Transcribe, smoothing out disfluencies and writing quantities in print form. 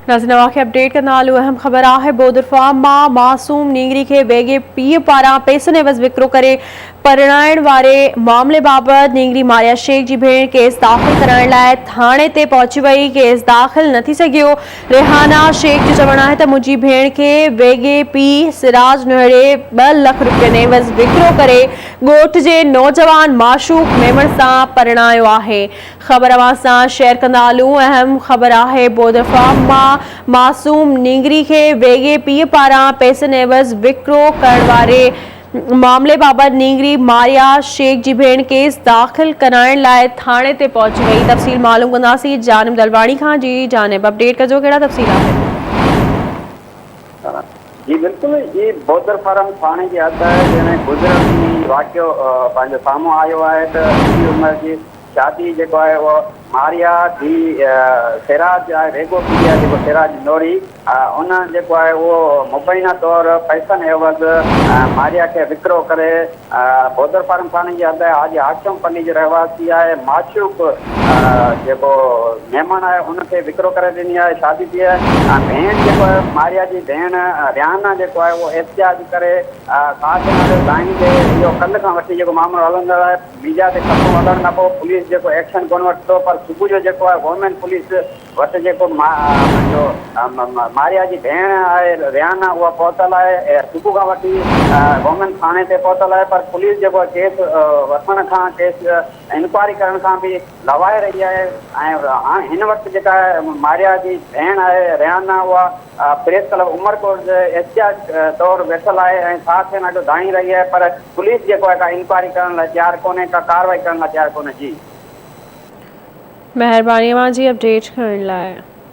नाज़रीन वाक़िआ अपडेट कंदा हलूं। अहम ख़बर आहे बोदरफा मां मासूम नींगरी के वेगे पीउ पारां पैसनि एवज़ विकिरो करे परणाइण वारे मामले बाबति नींगरी मारिया शेख जी भेण केस दाख़िल करण लाइ थाणे ते पहुची वई। केस दाख़िल न थी सघियो। रेहाना शेख जो चवणु आहे त मुंहिंजी भेण खे वेगे पीउ सिराज नोहरे 2 लख रुपयनि एवज़ विकिरो करे ॻोठ जे नौजवान माशूक मेमण सां परणायो आहे। ख़बर अवां सां शेयर कंदा हलूं। अहम ख़बर आहे बोदरफा मां मासूम नींगरी के वेगे पीउ पारां पैसनि एवज़ विकिरो करण वारे मामले बाबति नींगरी मारिया शेख जी भेण केस दाख़िल कराइण लाइ थाणे ते पहुची वई। तफ़सील मालूम कंदासीं जानिब दलवाणी खां। जी जानिब अपडेट कजो, कहिड़ा तफ़सील आहे? जी बिल्कुल, ये बोदरफा थाने की हद है जैसे गुजरात वाक़ियो पंहिंजो साम्हूं आयो आहे त नंढी उमिरि जी शादी जेको आहे वो मारिया धी सिराज आहे, वेगो पीउ आहे जेको सिराज नोरी, उन जेको आहे उहो मुबैना तौर पैसनि एवज़ मारिया खे विकिरो करे बोदरफा थाने जी हद आहे हाजी हाशिम पन्नी जो रहवासी आहे माशूक जेको मेमण आहे उनखे विकिरो करे ॾिनी आहे शादी थी आहे। भेण जेको आहे मारिया जी भेण रिहाना जेको आहे उहो एहतियात करे साईं जे इहो कल्ह खां वठी जेको मामिलो हलंदो आहे मीडिया ते खतो वधण खां पोइ पुलिस जेको एक्शन कोन वरितो, पर सुबुह जो जेको आहे गवर्नमेंट पुलिस वटि जेको मारिया जी भेण आहे रिहाना उहा पहुतल आहे। सुबुह खां वठी गवर्नमेंट थाणे ते पहुतल आहे, पर पुलिस जेको आहे केस वठण खां केस इंक्वायरी करण खां बि लवाए रही आहे। ऐं हाणे हिन वक़्तु जेका आहे मारिया जी भेण आहे रिहाना उहा प्रेस क्लब उमरकोट जे एहतियात तौर वेठल आहे ऐं साथ में ॾाढो धाई रही आहे, पर पुलिस जेको आहे का इंक्वायरी करण लाइ तयारु कोन्हे, का कार्रवाई करण लाइ तयारु कोन्हे। जी महिरबानी जी अपडेट करण लाइ।